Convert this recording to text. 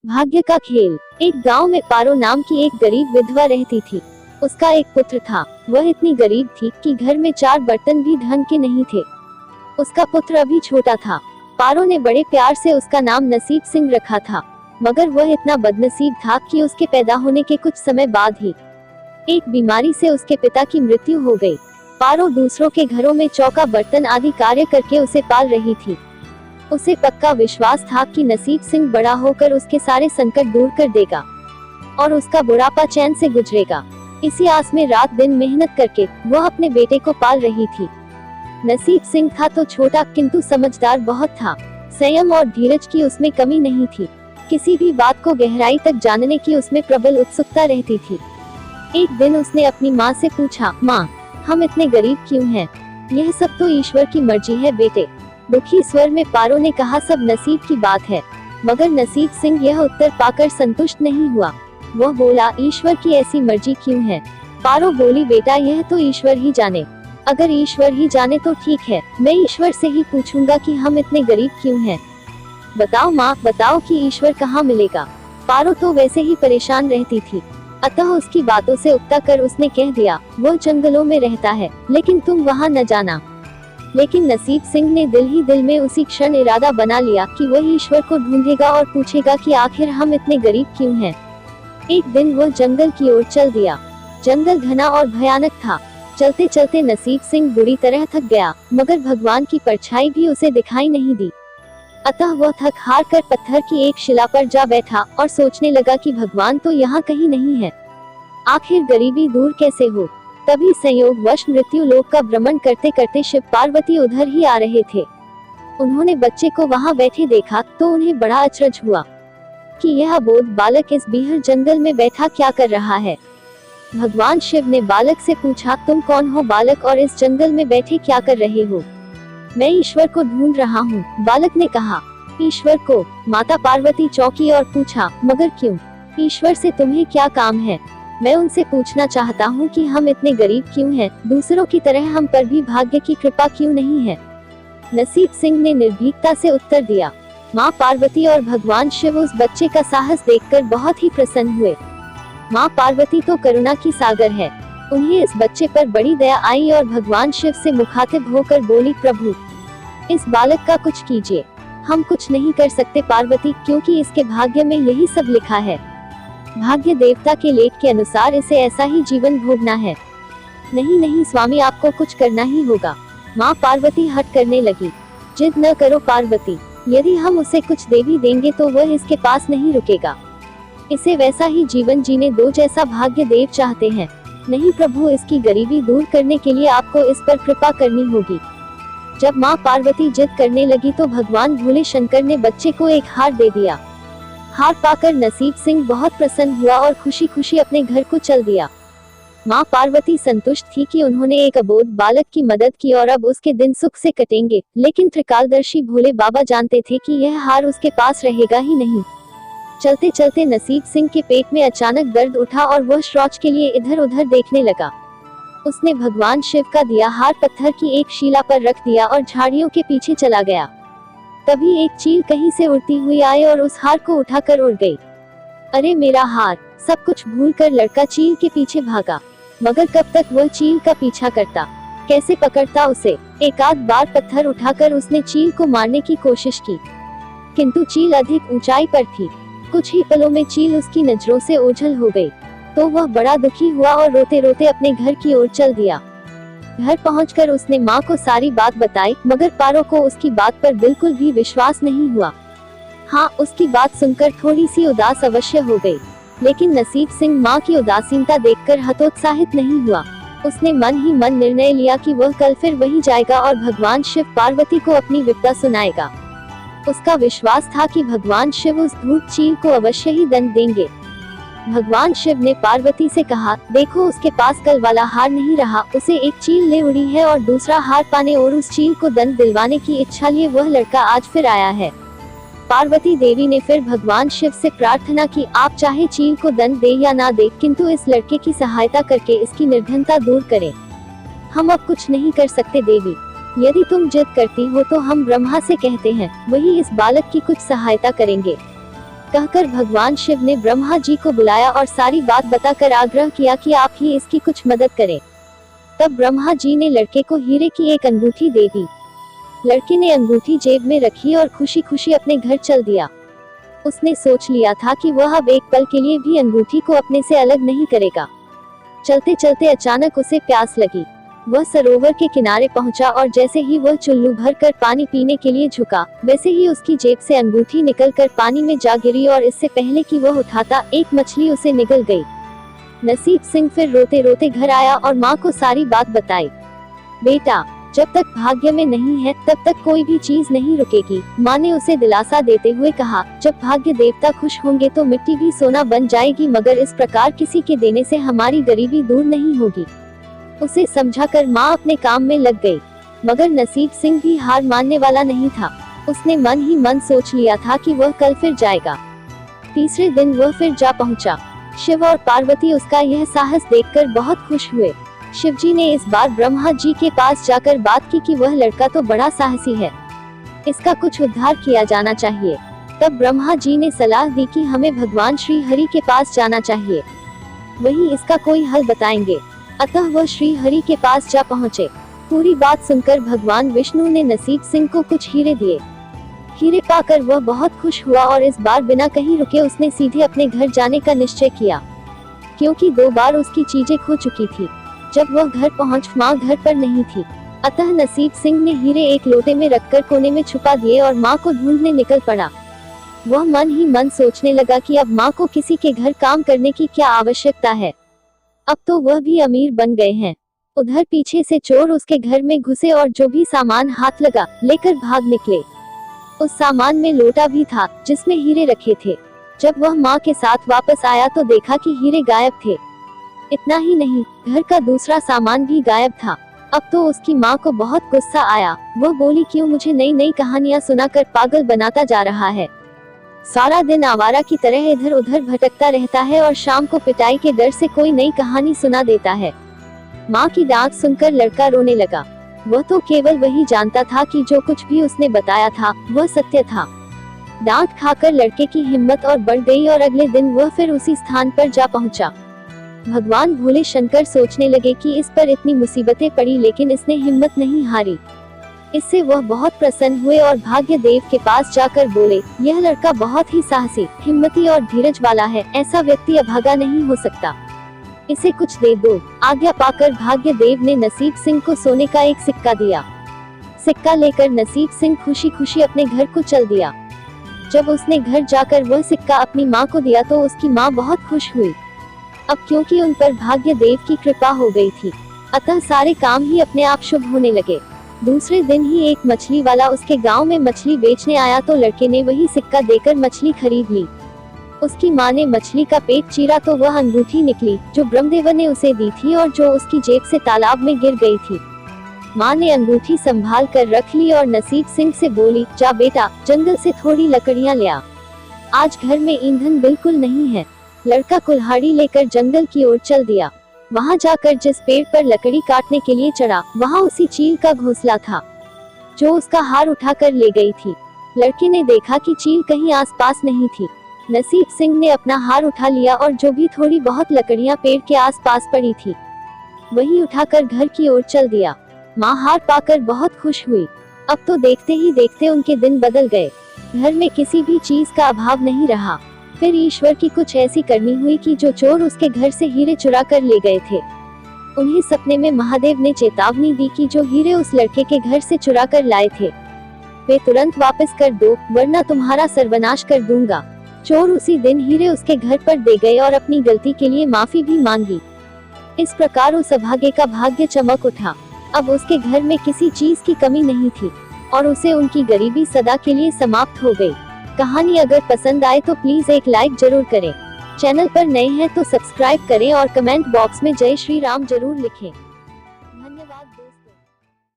भाग्य का खेल। एक गांव में पारो नाम की एक गरीब विधवा रहती थी। उसका एक पुत्र था। वह इतनी गरीब थी कि घर में 4 बर्तन भी ढंग के नहीं थे। उसका पुत्र अभी छोटा था। पारो ने बड़े प्यार से उसका नाम नसीब सिंह रखा था, मगर वह इतना बदनसीब था कि उसके पैदा होने के कुछ समय बाद ही एक बीमारी से उसके पिता की मृत्यु हो गई। पारो दूसरों के घरों में चौका बर्तन आदि कार्य करके उसे पाल रही थी। उसे पक्का विश्वास था कि नसीब सिंह बड़ा होकर उसके सारे संकट दूर कर देगा और उसका बुढ़ापा चैन से गुजरेगा। इसी आस में रात दिन मेहनत करके वह अपने बेटे को पाल रही थी। नसीब सिंह था तो छोटा, किंतु समझदार बहुत था। संयम और धीरज की उसमें कमी नहीं थी। किसी भी बात को गहराई तक जानने की उसमें प्रबल उत्सुकता रहती थी। एक दिन उसने अपनी माँ से पूछा, माँ, हम इतने गरीब क्यों हैं? यह सब तो ईश्वर की मर्जी है बेटे। दुखी स्वर में पारो ने कहा, सब नसीब की बात है। मगर नसीब सिंह यह उत्तर पाकर संतुष्ट नहीं हुआ। वह बोला, ईश्वर की ऐसी मर्जी क्यों है? पारो बोली, बेटा यह तो ईश्वर ही जाने। अगर ईश्वर ही जाने तो ठीक है, मैं ईश्वर से ही पूछूंगा कि हम इतने गरीब क्यों हैं। बताओ माँ, बताओ कि ईश्वर कहाँ मिलेगा। पारो तो वैसे ही परेशान रहती थी, अतः उसकी बातों से उकता कर उसने कह दिया, वह जंगलों में रहता है, लेकिन तुम वहाँ न जाना। लेकिन नसीब सिंह ने दिल ही दिल में उसी क्षण इरादा बना लिया कि वह ईश्वर को ढूंढेगा और पूछेगा कि आखिर हम इतने गरीब क्यों हैं। एक दिन वह जंगल की ओर चल दिया। जंगल घना और भयानक था। चलते चलते नसीब सिंह बुरी तरह थक गया, मगर भगवान की परछाई भी उसे दिखाई नहीं दी। अतः वह थक हार कर पत्थर की एक शिला पर जा बैठा और सोचने लगा कि भगवान तो यहाँ कहीं नहीं है। आखिर गरीबी दूर कैसे हो? तभी संयोगवश मृत्यु लोक का भ्रमण करते करते शिव पार्वती उधर ही आ रहे थे। उन्होंने बच्चे को वहाँ बैठे देखा तो उन्हें बड़ा अचरज हुआ कि यह अबोध बालक इस बीहड़ जंगल में बैठा क्या कर रहा है। भगवान शिव ने बालक से पूछा, तुम कौन हो बालक, और इस जंगल में बैठे क्या कर रहे हो? मैं ईश्वर को ढूंढ रहा हूँ, बालक ने कहा। ईश्वर को? माता पार्वती चौंकी और पूछा, मगर क्यों? ईश्वर से तुम्हें क्या काम है? मैं उनसे पूछना चाहता हूँ कि हम इतने गरीब क्यों हैं, दूसरों की तरह हम पर भी भाग्य की कृपा क्यों नहीं है। नसीब सिंह ने निर्भीकता से उत्तर दिया। माँ पार्वती और भगवान शिव उस बच्चे का साहस देखकर बहुत ही प्रसन्न हुए। माँ पार्वती तो करुणा की सागर है, उन्हें इस बच्चे पर बड़ी दया आई और भगवान शिव से मुखातिब होकर बोली, प्रभु इस बालक का कुछ कीजिए। हम कुछ नहीं कर सकते पार्वती, क्योंकि इसके भाग्य में यही सब लिखा है। भाग्य देवता के लेख के अनुसार इसे ऐसा ही जीवन भोगना है। नहीं नहीं स्वामी, आपको कुछ करना ही होगा। माँ पार्वती हट करने लगी। जिद न करो पार्वती, यदि हम उसे कुछ दे भी देंगे तो वह इसके पास नहीं रुकेगा। इसे वैसा ही जीवन जीने दो जैसा भाग्य देव चाहते हैं। नहीं प्रभु, इसकी गरीबी दूर करने के लिए आपको इस पर कृपा करनी होगी। जब माँ पार्वती जिद करने लगी तो भगवान भोले शंकर ने बच्चे को एक हार दे दिया। हार पाकर नसीब सिंह बहुत प्रसन्न हुआ और खुशी खुशी अपने घर को चल दिया। माँ पार्वती संतुष्ट थी कि उन्होंने एक अबोध बालक की मदद की और अब उसके दिन सुख से कटेंगे, लेकिन त्रिकालदर्शी भोले बाबा जानते थे कि यह हार उसके पास रहेगा ही नहीं। चलते चलते नसीब सिंह के पेट में अचानक दर्द उठा और वह शौच के लिए इधर उधर देखने लगा। उसने भगवान शिव का दिया हार पत्थर की एक शिला पर रख दिया और झाड़ियों के पीछे चला गया। तभी एक चील कहीं से उड़ती हुई आई और उस हार को उठाकर उड़ गई। अरे मेरा हार! सब कुछ भूलकर लड़का चील के पीछे भागा, मगर कब तक वह चील का पीछा करता, कैसे पकड़ता उसे। एक आध बार पत्थर उठाकर उसने चील को मारने की कोशिश की, किंतु चील अधिक ऊंचाई पर थी। कुछ ही पलों में चील उसकी नजरों से ओझल हो गई, तो वह बड़ा दुखी हुआ और रोते रोते अपने घर की ओर चल दिया। घर पहुंचकर उसने माँ को सारी बात बताई, मगर पारो को उसकी बात पर बिल्कुल भी विश्वास नहीं हुआ। हाँ, उसकी बात सुनकर थोड़ी सी उदास अवश्य हो गई, लेकिन नसीब सिंह माँ की उदासीनता देखकर हतोत्साहित नहीं हुआ। उसने मन ही मन निर्णय लिया कि वह कल फिर वहीं जाएगा और भगवान शिव पार्वती को अपनी विपदा सुनाएगा। उसका विश्वास था कि भगवान शिव उस धूर्त चील को अवश्य ही दंड देंगे। भगवान शिव ने पार्वती से कहा, देखो उसके पास कल वाला हार नहीं रहा, उसे एक चील ले उड़ी है और दूसरा हार पाने और उस चील को दंड दिलवाने की इच्छा लिए वह लड़का आज फिर आया है। पार्वती देवी ने फिर भगवान शिव से प्रार्थना की, आप चाहे चील को दंड दे या ना दे, किंतु इस लड़के की सहायता करके इसकी निर्धनता दूर करें। हम अब कुछ नहीं कर सकते देवी, यदि तुम जिद करती हो तो हम ब्रह्मा से कहते हैं, वही इस बालक की कुछ सहायता करेंगे। कहकर भगवान शिव ने ब्रह्मा जी को बुलाया और सारी बात बताकर आग्रह किया कि आप ही इसकी कुछ मदद करें। तब ब्रह्मा जी ने लड़के को हीरे की एक अंगूठी दे दी। लड़के ने अंगूठी जेब में रखी और खुशी खुशी अपने घर चल दिया। उसने सोच लिया था कि वह अब एक पल के लिए भी अंगूठी को अपने से अलग नहीं करेगा। चलते चलते अचानक उसे प्यास लगी। वह सरोवर के किनारे पहुंचा और जैसे ही वह चुल्लू भर कर पानी पीने के लिए झुका, वैसे ही उसकी जेब से अंगूठी निकलकर पानी में जा गिरी और इससे पहले कि वह उठाता, एक मछली उसे निगल गई। नसीब सिंह फिर रोते रोते घर आया और माँ को सारी बात बताई। बेटा, जब तक भाग्य में नहीं है तब तक कोई भी चीज नहीं रुकेगी। माँ ने उसे दिलासा देते हुए कहा, जब भाग्य देवता खुश होंगे तो मिट्टी भी सोना बन जाएगी, मगर इस प्रकार किसी के देने से हमारी गरीबी दूर नहीं होगी। उसे समझाकर माँ अपने काम में लग गई। मगर नसीब सिंह भी हार मानने वाला नहीं था। उसने मन ही मन सोच लिया था कि वह कल फिर जाएगा। तीसरे दिन वह फिर जा पहुंचा। शिव और पार्वती उसका यह साहस देखकर बहुत खुश हुए। शिवजी ने इस बार ब्रह्मा जी के पास जाकर बात की कि वह लड़का तो बड़ा साहसी है, इसका कुछ उद्धार किया जाना चाहिए। तब ब्रह्मा जी ने सलाह दी कि हमें भगवान श्री हरि के पास जाना चाहिए, वही इसका कोई हल बताएंगे। अतः वह श्री हरि के पास जा पहुँचे। पूरी बात सुनकर भगवान विष्णु ने नसीब सिंह को कुछ हीरे दिए। हीरे पाकर वह बहुत खुश हुआ और इस बार बिना कहीं रुके उसने सीधे अपने घर जाने का निश्चय किया, क्योंकि 2 बार उसकी चीजें खो चुकी थी। जब वह घर पहुंच, माँ घर पर नहीं थी। अतः नसीब सिंह ने हीरे एक लोटे में रखकर कोने में छुपा दिए और माँ को ढूंढने निकल पड़ा। वह मन ही मन सोचने लगा कि अब माँ को किसी के घर काम करने की क्या आवश्यकता है, अब तो वह भी अमीर बन गए हैं। उधर पीछे से चोर उसके घर में घुसे और जो भी सामान हाथ लगा लेकर भाग निकले। उस सामान में लोटा भी था जिसमें हीरे रखे थे। जब वह माँ के साथ वापस आया तो देखा कि हीरे गायब थे। इतना ही नहीं, घर का दूसरा सामान भी गायब था। अब तो उसकी माँ को बहुत गुस्सा आया। वह बोली, क्यों मुझे नई नई कहानियाँ सुनाकर पागल बनाता जा रहा है। सारा दिन आवारा की तरह इधर उधर भटकता रहता है और शाम को पिटाई के डर से कोई नई कहानी सुना देता है। माँ की डांट सुनकर लड़का रोने लगा। वह तो केवल वही जानता था कि जो कुछ भी उसने बताया था वह सत्य था। डांट खाकर लड़के की हिम्मत और बढ़ गई और अगले दिन वह फिर उसी स्थान पर जा पहुंचा। भगवान भोले शंकर सोचने लगे कि इस पर इतनी मुसीबतें पड़ी लेकिन इसने हिम्मत नहीं हारी। इससे वह बहुत प्रसन्न हुए और भाग्य देव के पास जाकर बोले, यह लड़का बहुत ही साहसी, हिम्मती और धीरज वाला है। ऐसा व्यक्ति अभागा नहीं हो सकता, इसे कुछ दे दो। आज्ञा पाकर भाग्य देव ने नसीब सिंह को सोने का एक सिक्का दिया। सिक्का लेकर नसीब सिंह खुशी खुशी अपने घर को चल दिया। जब उसने घर जाकर वह सिक्का अपनी माँ को दिया तो उसकी माँ बहुत खुश हुई। अब क्योंकि उन पर भाग्य देव की कृपा हो गई थी, अतः सारे काम ही अपने आप शुभ होने लगे। दूसरे दिन ही एक मछली वाला उसके गांव में मछली बेचने आया तो लड़के ने वही सिक्का देकर मछली खरीद ली। उसकी माँ ने मछली का पेट चीरा तो वह अंगूठी निकली जो ब्रह्मदेव ने उसे दी थी और जो उसकी जेब से तालाब में गिर गई थी। माँ ने अंगूठी संभाल कर रख ली और नसीब सिंह से बोली, जा बेटा, जंगल से थोड़ी लकड़ियाँ ले आ, आज घर में ईंधन बिल्कुल नहीं है। लड़का कुल्हाड़ी लेकर जंगल की ओर चल दिया। वहां जाकर जिस पेड़ पर लकड़ी काटने के लिए चढ़ा, वहां उसी चील का घोंसला था जो उसका हार उठाकर ले गई थी। लड़के ने देखा कि चील कहीं आसपास नहीं थी। नसीब सिंह ने अपना हार उठा लिया और जो भी थोड़ी बहुत लकड़ियां पेड़ के आसपास पड़ी थी वही उठाकर घर की ओर चल दिया। माँ हार पाकर बहुत खुश हुई। अब तो देखते ही देखते उनके दिन बदल गए। घर में किसी भी चीज का अभाव नहीं रहा। फिर ईश्वर की कुछ ऐसी करनी हुई कि जो चोर उसके घर से हीरे चुरा कर ले गए थे, उन्हें सपने में महादेव ने चेतावनी दी कि जो हीरे उस लड़के के घर से चुरा कर लाए थे वे तुरंत वापस कर दो, वरना तुम्हारा सर्वनाश कर दूंगा। चोर उसी दिन हीरे उसके घर पर दे गए और अपनी गलती के लिए माफी भी मांगी। इस प्रकार उस अभागे का भाग्य चमक उठा। अब उसके घर में किसी चीज की कमी नहीं थी और उसे उनकी गरीबी सदा के लिए समाप्त हो गई। कहानी अगर पसंद आए तो प्लीज एक लाइक जरूर करें। चैनल पर नए हैं तो सब्सक्राइब करें और कमेंट बॉक्स में जय श्री राम जरूर लिखें।